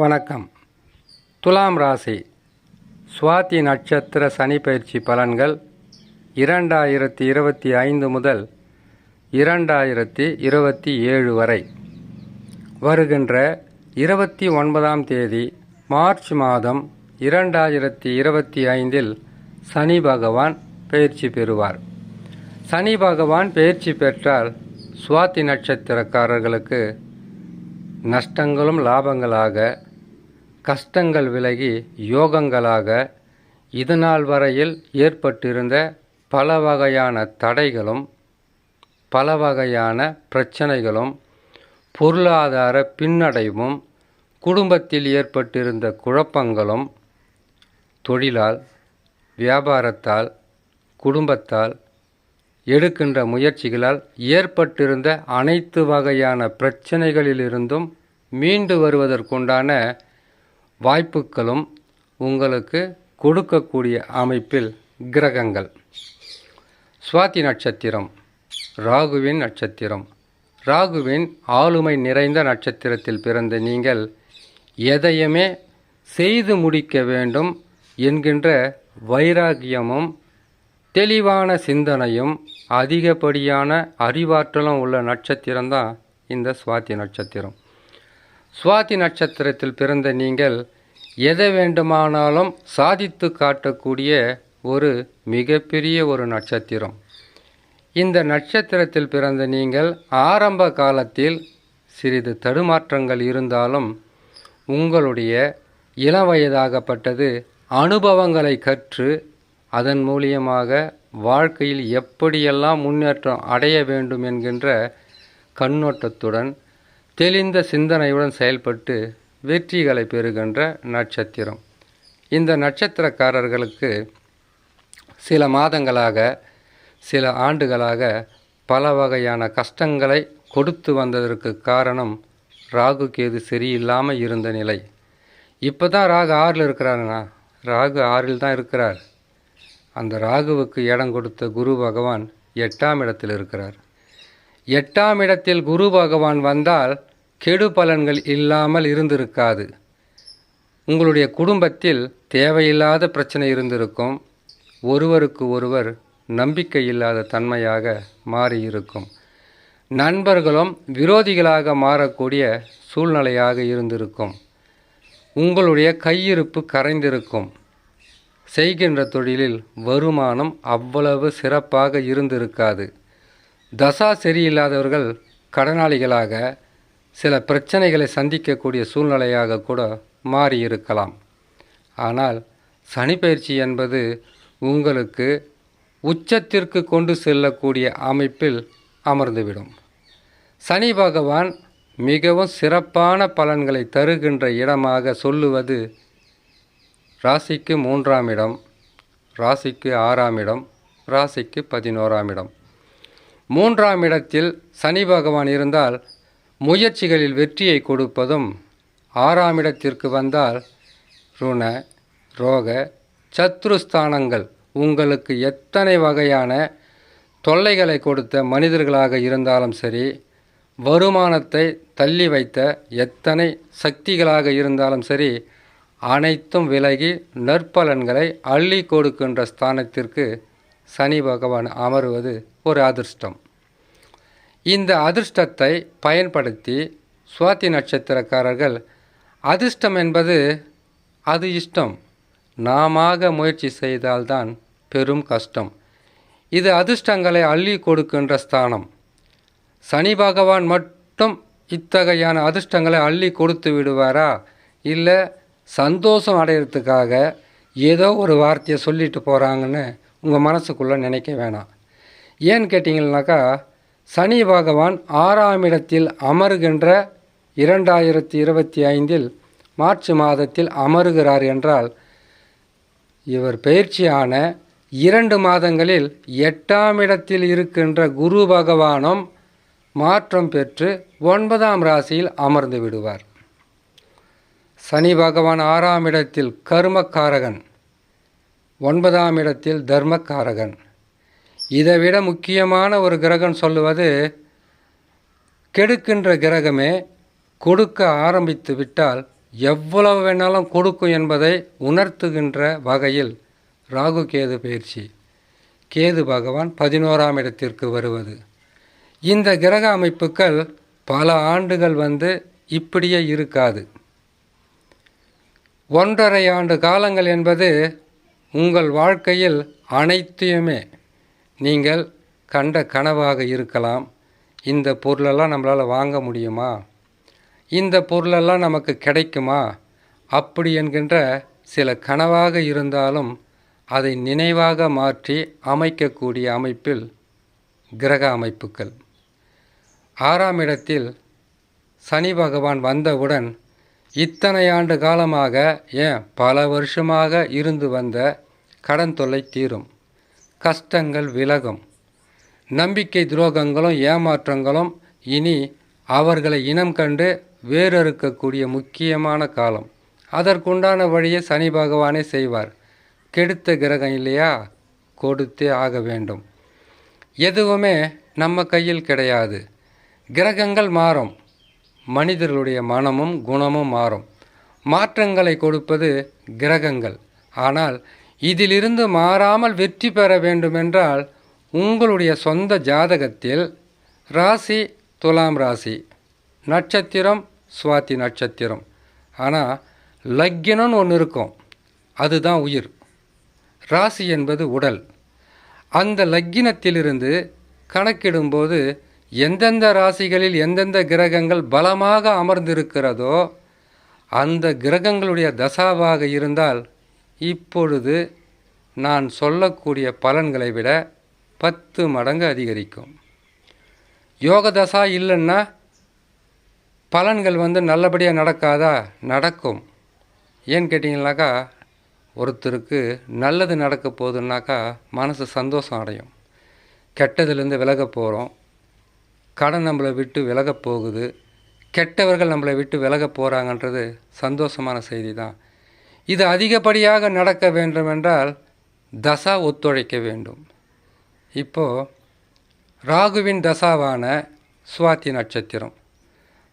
வணக்கம். துலாம் ராசி சுவாதி நட்சத்திர சனி பயிற்சி பலன்கள் 2025 முதல் 2027 வரை. வருகின்ற 29ஆம் தேதி மார்ச் மாதம் 2025 சனி பகவான் பயிற்சி பெறுவார். சனி பகவான் பயிற்சி பெற்றால் சுவாதி நட்சத்திரக்காரர்களுக்கு நஷ்டங்களும் லாபங்களாக, கஷ்டங்கள் விலகி யோகங்களாக, இதுநாள் வரையில் ஏற்பட்டிருந்த பல வகையான தடைகளும் பல வகையான பிரச்சனைகளும், பொருளாதார பின்னடைவும், குடும்பத்தில் ஏற்பட்டிருந்த குழப்பங்களும், தொழிலால், வியாபாரத்தால், குடும்பத்தால் எடுக்கின்ற முயற்சிகளால் ஏற்பட்டிருந்த அனைத்து வகையான பிரச்சனைகளிலிருந்தும் மீண்டு வருவதற்குண்டான வாய்ப்புகளும் உங்களுக்கு கொடுக்கக்கூடிய அமைப்பில் கிரகங்கள். சுவாதி நட்சத்திரம் ராகுவின் நட்சத்திரம். ராகுவின் ஆளுமை நிறைந்த நட்சத்திரத்தில் பிறந்த நீங்கள் எதையுமே செய்து முடிக்க வேண்டும் என்கின்ற வைராகியமும் தெளிவான சிந்தனையும் அதிகப்படியான அறிவாற்றலும் உள்ள நட்சத்திரம்தான் இந்த சுவாதி நட்சத்திரம். சுவாதி நட்சத்திரத்தில் பிறந்த நீங்கள் எதை வேண்டுமானாலும் சாதித்து காட்டக்கூடிய ஒரு மிகப்பெரிய ஒரு நட்சத்திரம். இந்த நட்சத்திரத்தில் பிறந்த நீங்கள் ஆரம்ப காலத்தில் சிறிது தடுமாற்றங்கள் இருந்தாலும் உங்களுடைய இளவயதாகப்பட்டது அனுபவங்களை கற்று அதன் மூலியமாக வாழ்க்கையில் எப்படியெல்லாம் முன்னேற்றம் அடைய வேண்டும் என்கின்ற கண்ணோட்டத்துடன் தெளிந்த சிந்தனையுடன் செயல்பட்டு வெற்றிகளை பெறுகின்ற நட்சத்திரம். இந்த நட்சத்திரக்காரர்களுக்கு சில மாதங்களாக, சில ஆண்டுகளாக பல வகையான கஷ்டங்களை கொடுத்து வந்ததற்கு காரணம் ராகு கேது சரியில்லாமல் இருந்த நிலை. இப்போ தான் ராகு 6ல் இருக்கிறாருண்ணா. ராகு 6ல் தான் இருக்கிறார். அந்த ராகுவுக்கு இடம் கொடுத்த குரு பகவான் 8ஆம் இடத்தில் இருக்கிறார். 8ஆம் இடத்தில் குரு பகவான் வந்தால் கெடு பலன்கள் இல்லாமல் இருந்திருக்காது. உங்களுடைய குடும்பத்தில் தேவையில்லாத பிரச்சனை இருந்திருக்கும். ஒருவருக்கு ஒருவர் நம்பிக்கை இல்லாத தன்மையாக மாறியிருக்கும். நண்பர்களும் விரோதிகளாக மாறக்கூடிய சூழ்நிலையாக இருந்திருக்கும். உங்களுடைய கையிருப்பு கரைந்திருக்கும். செய்கின்ற தொழிலில் வருமானம் அவ்வளவு சிறப்பாக இருந்திருக்காது. தசா சரியில்லாதவர்கள் கடனாளிகளாக சில பிரச்சனைகளை சந்திக்கக்கூடிய சூழ்நிலையாக கூட மாறியிருக்கலாம். ஆனால் சனி பயிற்சி என்பது உங்களுக்கு உச்சத்திற்கு கொண்டு செல்லக்கூடிய அமைப்பில் அமர்ந்துவிடும். சனி பகவான் மிகவும் சிறப்பான பலன்களை தருகின்ற இடமாக சொல்லுவது ராசிக்கு 3ஆம் இடம், ராசிக்கு 6ஆம் இடம், ராசிக்கு 11ஆம் இடம். 3ஆம் இடத்தில் சனி பகவான் இருந்தால் முயற்சிகளில் வெற்றியை கொடுப்பதும், 6ஆம் இடத்திற்கு வந்தால் ருண, ரோக, சத்ருஸ்தானங்கள் உங்களுக்கு எத்தனை வகையான தொல்லைகளை கொடுத்த மனிதர்களாக இருந்தாலும் சரி, வருமானத்தை தள்ளி வைத்த எத்தனை சக்திகளாக இருந்தாலும் சரி, அனைத்தும் விலகி நற்பலன்களை அள்ளி கொடுக்கின்ற ஸ்தானத்திற்கு சனி பகவான் அமருவது ஒரு அதிர்ஷ்டம். இந்த அதிர்ஷ்டத்தை பயன்படுத்தி சுவாதி நட்சத்திரக்காரர்கள், அதிர்ஷ்டம் என்பது அது இஷ்டம், நாம முயற்சி செய்தால்தான் பெரும் கஷ்டம். இது அதிர்ஷ்டங்களை அள்ளி கொடுக்கின்ற ஸ்தானம். சனி பகவான் மட்டும் இத்தகையான அதிர்ஷ்டங்களை அள்ளி கொடுத்து விடுவாரா? இல்லை சந்தோஷம் அடையிறதுக்காக ஏதோ ஒரு வார்த்தையை சொல்லிட்டு போகிறாங்கன்னு உங்கள் மனசுக்குள்ளே நினைக்க வேணாம். ஏன்னு கேட்டிங்கன்னாக்கா, சனி பகவான் 6ஆம் இடத்தில் அமருகின்ற 2025 மார்ச் மாதத்தில் அமருகிறார் என்றால், இவர் பயிற்சியான 2 மாதங்களில் 8ஆம் இடத்தில் இருக்கின்ற குரு பகவானும் மாற்றம் பெற்று 9ஆம் ராசியில் அமர்ந்து விடுவார். சனி பகவான் 6ஆம் இடத்தில் கர்மக்காரகன், 9ஆம் இடத்தில் தர்மக்காரகன். இதைவிட முக்கியமான ஒரு கிரகம் சொல்லுவது, கெடுக்கின்ற கிரகமே கொடுக்க ஆரம்பித்து விட்டால் எவ்வளவு வேணாலும் கொடுக்கும் என்பதை உணர்த்துகின்ற வகையில் ராகு கேது பயிற்சி. கேது பகவான் 11ஆம் இடத்திற்கு வருவது. இந்த கிரக அமைப்புகள் பல ஆண்டுகள் இப்படியே இருக்காது. 1½ ஆண்டு காலங்கள் என்பது உங்கள் வாழ்க்கையில் அனைத்தையுமே நீங்கள் கண்ட கனவாக இருக்கலாம். இந்த பொருளெல்லாம் நம்மளால் வாங்க முடியுமா, இந்த பொருளெல்லாம் நமக்கு கிடைக்குமா, அப்படி என்கின்ற சில கனவாக இருந்தாலும் அதை நினைவாக மாற்றி அமைக்கக்கூடிய அமைப்பில் கிரக அமைப்புகள். 6ஆம் இடத்தில் சனி பகவான் வந்தவுடன் இத்தனை ஆண்டு காலமாக, பல வருஷமாக இருந்து வந்த கடன் தொல்லை தீரும், கஷ்டங்கள் விலகும், நம்பிக்கை துரோகங்களும் ஏமாற்றங்களும் இனி அவர்களை இனம் கண்டு வேறறுக்கக்கூடிய முக்கியமான காலம். அதற்குண்டான வழியை சனி பகவானே செய்வார். கெடுத்த கிரகம் இல்லையா, கொடுத்தே ஆக வேண்டும். எதுவுமே நம்ம கையில் கிடையாது. கிரகங்கள் மாறும், மனிதர்களுடைய மனமும் குணமும் மாறும். மாற்றங்களை கொடுப்பது கிரகங்கள். ஆனால் இதிலிருந்து மாறாமல் வெற்றி பெற வேண்டுமென்றால் உங்களுடைய சொந்த ஜாதகத்தில் ராசி துலாம் ராசி, நட்சத்திரம் சுவாதி நட்சத்திரம். ஆனால் லக்கினம்னு ஒன்று இருக்கும், அதுதான் உயிர். ராசி என்பது உடல். அந்த லக்கினத்திலிருந்து கணக்கிடும்போது எந்தெந்த ராசிகளில் எந்தெந்த கிரகங்கள் பலமாக அமர்ந்திருக்கிறதோ அந்த கிரகங்களுடைய தசாவாக இருந்தால் இப்பொழுது நான் சொல்லக்கூடிய பலன்களை விட 10 மடங்கு அதிகரிக்கும். யோக தசா இல்லைன்னா பலன்கள் நல்லபடியாக நடக்காதா? நடக்கும். ஏன்னு கேட்டிங்கனாக்கா, ஒருத்தருக்கு நல்லது நடக்க போகுதுன்னாக்கா மனசு சந்தோஷம் அடையும். கெட்டதுலேருந்து விலக போகிறோம், கடன் நம்மளை விட்டு விலக போகுது, கெட்டவர்கள் நம்மளை விட்டு விலக போகிறாங்கன்றது சந்தோஷமான செய்தி தான். இது அதிகப்படியாக நடக்க வேண்டுமென்றால் தசா ஒத்துழைக்க வேண்டும். இப்போது ராகுவின் தசாவான சுவாதி நட்சத்திரம்,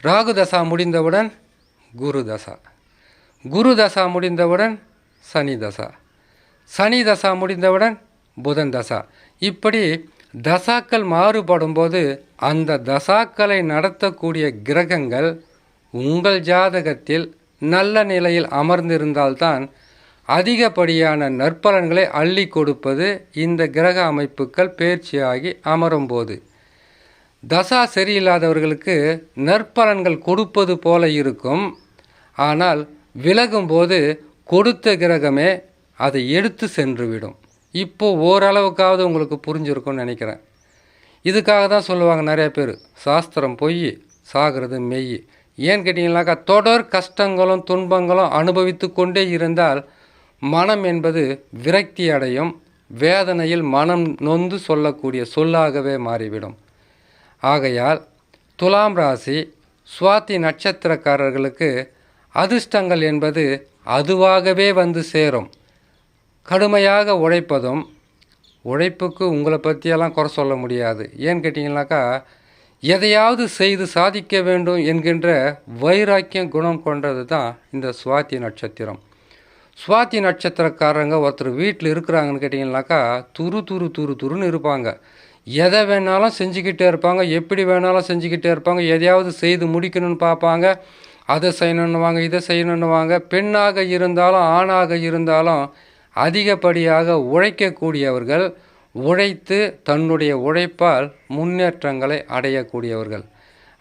ராகு தசா முடிந்தவுடன் குரு தசா, குரு தசா முடிந்தவுடன் சனி தசா, சனி தசா முடிந்தவுடன் புதன் தசா. இப்படி தசாக்கள் மாறுபடும் போது அந்த தசாக்களை நடத்தக்கூடிய கிரகங்கள் உங்கள் ஜாதகத்தில் நல்ல நிலையில் அமர்ந்திருந்தால்தான் அதிகப்படியான நற்பலன்களை அள்ளி கொடுப்பது இந்த கிரக அமைப்புகள் பயிற்சியாகி அமரும்போது. தசா சரியில்லாதவர்களுக்கு நற்பலன்கள் கொடுப்பது போல இருக்கும். ஆனால் விலகும்போது கொடுத்த கிரகமே அதை எடுத்து சென்றுவிடும். இப்போது ஓரளவுக்காவது உங்களுக்கு புரிஞ்சிருக்கும்னு நினைக்கிறேன். இதுக்காக தான் சொல்லுவாங்க நிறைய பேர், சாஸ்திரம் பொய், சாகிறது மெய். ஏன்னு கேட்டிங்கனாக்கா, தொடர் கஷ்டங்களும் துன்பங்களும் அனுபவித்து கொண்டே இருந்தால் மனம் என்பது விரக்தி அடையும், வேதனையில் மனம் நொந்து சொல்லக்கூடிய சொல்லாகவே மாறிவிடும். ஆகையால் துலாம் ராசி சுவாதி நட்சத்திரக்காரர்களுக்கு அதிர்ஷ்டங்கள் என்பது அதுவாகவே சேரும். கடுமையாக உழைப்பதும், உழைப்புக்கு உங்களை பற்றியெல்லாம் குறை சொல்ல முடியாது. ஏன்னு கேட்டிங்கனாக்கா, எதையாவது செய்து சாதிக்க வேண்டும் என்கின்ற வைராக்கியம் குணம் கொண்டது தான் இந்த சுவாதி நட்சத்திரம். சுவாதி நட்சத்திரக்காரங்க ஒருத்தர் வீட்டில் இருக்கிறாங்கன்னு கேட்டிங்கனாக்கா துருன்னு இருப்பாங்க. எதை வேணாலும் செஞ்சுக்கிட்டே இருப்பாங்க, எப்படி வேணாலும் செஞ்சுக்கிட்டே இருப்பாங்க. எதையாவது செய்து முடிக்கணும்னு பார்ப்பாங்க, அதை செய்யணுன்னுவாங்க, இதை செய்யணுன்னுவாங்க. பெண்ணாக இருந்தாலும் ஆணாக இருந்தாலும் அதிகப்படியாக உழைக்கக்கூடியவர்கள், உழைத்து தன்னுடைய உழைப்பால் முன்னேற்றங்களை அடையக்கூடியவர்கள்.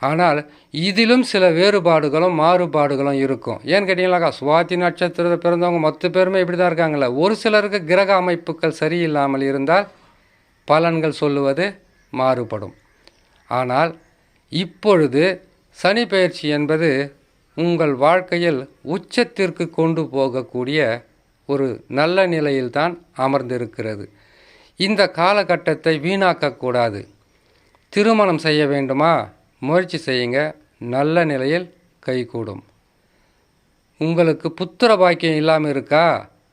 ஆனால் இதிலும் சில வேறுபாடுகளும் மாறுபாடுகளும் இருக்கும். ஏன்னு கேட்டிங்கனாக்கா, சுவாதி நட்சத்திரத்தை பிறந்தவங்க மொத்த பேருமே இப்படி தான் இருக்காங்களே. ஒரு சிலருக்கு கிரக அமைப்புகள் சரியில்லாமல் இருந்தால் பலன்கள் சொல்லுவது மாறுபடும். ஆனால் இப்பொழுது சனி பெயர்ச்சி என்பது உங்கள் வாழ்க்கையில் உச்சத்திற்கு கொண்டு போகக்கூடிய ஒரு நல்ல நிலையில்தான் அமர்ந்திருக்கிறது. இந்த காலகட்டத்தை வீணாக்கக்கூடாது. திருமணம் செய்ய வேண்டுமா? முயற்சி செய்யுங்க, நல்ல நிலையில் கைகூடும். உங்களுக்கு புத்திர பாக்கியம் இல்லாமல் இருக்கா?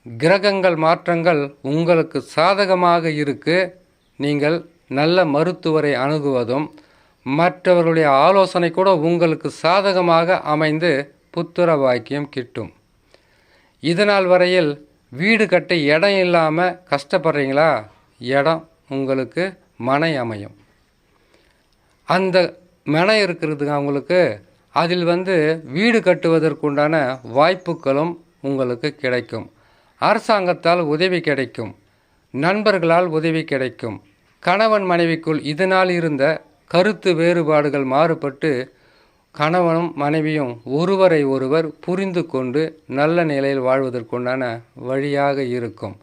கிரகங்கள் மாற்றங்கள் உங்களுக்கு சாதகமாக இருக்கு. நீங்கள் நல்ல மருத்துவரை அணுகுவதும் மற்றவர்களுடைய ஆலோசனை கூட உங்களுக்கு சாதகமாக அமைந்து புத்திர பாக்கியம் கிட்டும். இதனால் வரையில் வீடு கட்ட இடம் இல்லாமல் கஷ்டப்படுறீங்களா? இடம் உங்களுக்கு மனை அமையும். அந்த மனை இருக்கிறதுங்க அவங்களுக்கு, அதில் வீடு கட்டுவதற்குண்டான வாய்ப்புகளும் உங்களுக்கு கிடைக்கும். அரசாங்கத்தால் உதவி கிடைக்கும், நண்பர்களால் உதவி கிடைக்கும். கணவன் மனைவிக்குள் இதனால் இருந்த கருத்து வேறுபாடுகள் மாறுபட்டு கணவனும் மனைவியும் ஒருவரை ஒருவர் புரிந்து கொண்டு நல்ல நிலையில் வாழ்வதற்குண்டான வழியாக இருக்கும்.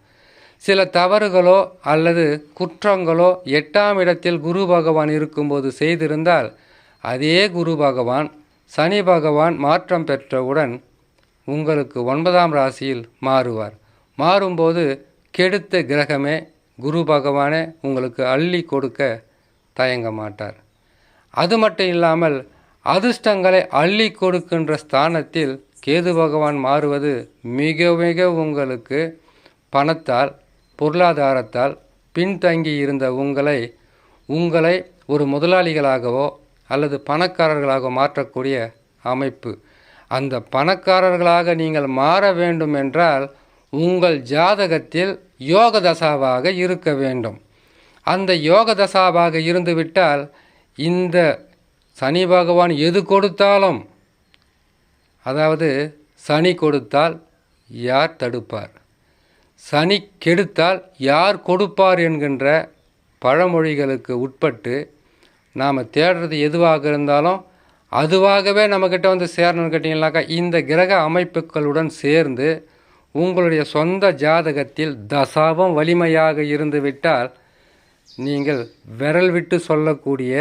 சில தவறுகளோ அல்லது குற்றங்களோ 8ஆம் இடத்தில் குரு பகவான் இருக்கும்போது செய்திருந்தால் அதே குரு பகவான் சனி பகவான் மாற்றம் பெற்றவுடன் உங்களுக்கு 9ஆம் ராசியில் மாறுவார். மாறும்போது கெடுத்த கிரகமே குரு பகவானே உங்களுக்கு அள்ளி கொடுக்க தயங்க மாட்டார். அது மட்டும் இல்லாமல் அதிர்ஷ்டங்களை அள்ளி கொடுக்கின்ற ஸ்தானத்தில் கேது பகவான் மாறுவது மிக மிக உங்களுக்கு பணத்தால் பொருளாதாரத்தால் பின்தங்கி இருந்த உங்களை ஒரு முதலாளிகளாகவோ அல்லது பணக்காரர்களாக மாற்றக்கூடிய அமைப்பு. அந்த பணக்காரர்களாக நீங்கள் மாற வேண்டும் என்றால் உங்கள் ஜாதகத்தில் யோக தசாவாக இருக்க வேண்டும். அந்த யோக தசாவாக இருந்துவிட்டால் இந்த சனி பகவான் எது கொடுத்தாலும், அதாவது சனி கொடுத்தால் யார் தடுப்பார், சனி கெடுத்தால் யார் கொடுப்பார் என்கின்ற பழமொழிகளுக்கு உட்பட்டு நாம் தேடுறது எதுவாக இருந்தாலும் அதுவாகவே நம்மக்கிட்ட சேரணும்னு கேட்டிங்கனாக்கா இந்த கிரக அமைப்புகளுடன் சேர்ந்து உங்களுடைய சொந்த ஜாதகத்தில் தசாவும் வலிமையாக இருந்துவிட்டால் நீங்கள் விரல் விட்டு சொல்லக்கூடிய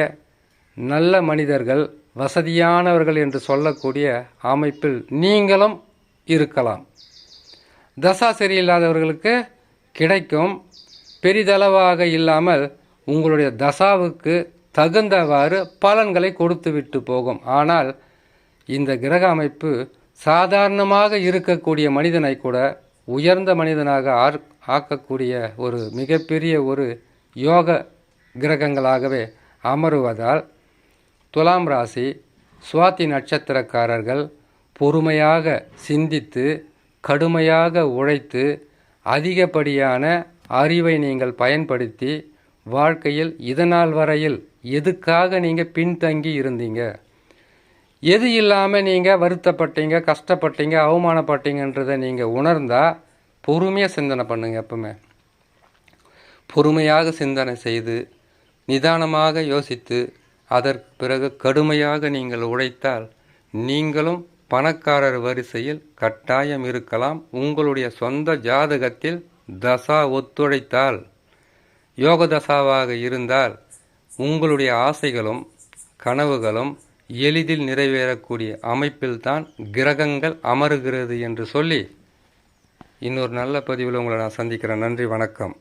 நல்ல மனிதர்கள், வசதியானவர்கள் என்று சொல்லக்கூடிய அமைப்பில் நீங்களும் இருக்கலாம். தசா சரியில்லாதவர்களுக்கு கிடைக்கும், பெரிதளவாக இல்லாமல் உங்களுடைய தசாவுக்கு தகுந்தவாறு பலன்களை கொடுத்து விட்டு போகும். ஆனால் இந்த கிரக அமைப்பு சாதாரணமாக இருக்கக்கூடிய மனிதனை கூட உயர்ந்த மனிதனாக ஆக்கக்கூடிய ஒரு மிகப்பெரிய ஒரு யோக கிரகங்களாகவே அமருவதால் துலாம் ராசி சுவாதி நட்சத்திரக்காரர்கள் பொறுமையாக சிந்தித்து கடுமையாக உழைத்து அதிகப்படியான அறிவை நீங்கள் பயன்படுத்தி வாழ்க்கையில் இதனால் வரையில் எதுக்காக நீங்கள் பின்தங்கி இருந்தீங்க, எது இல்லாமல் நீங்கள் வருத்தப்பட்டீங்க, கஷ்டப்பட்டீங்க, அவமானப்பட்டீங்கன்றதை நீங்கள் உணர்ந்தால் பொறுமையாக சிந்தனை பண்ணுங்கள். எப்பவுமே பொறுமையாக சிந்தனை செய்து நிதானமாக யோசித்து அதற்கு பிறகு கடுமையாக நீங்கள் உழைத்தால் நீங்களும் பணக்காரர் வரிசையில் கட்டாயம் இருக்கலாம். உங்களுடைய சொந்த ஜாதகத்தில் தசா ஒத்துழைத்தால், யோக தசாவாக இருந்தால் உங்களுடைய ஆசைகளும் கனவுகளும் எளிதில் நிறைவேறக்கூடிய அமைப்பில்தான் கிரகங்கள் அமருகிறது என்று சொல்லி இன்னொரு நல்ல பதிவில் உங்களை நான் சந்திக்கிறேன். நன்றி, வணக்கம்.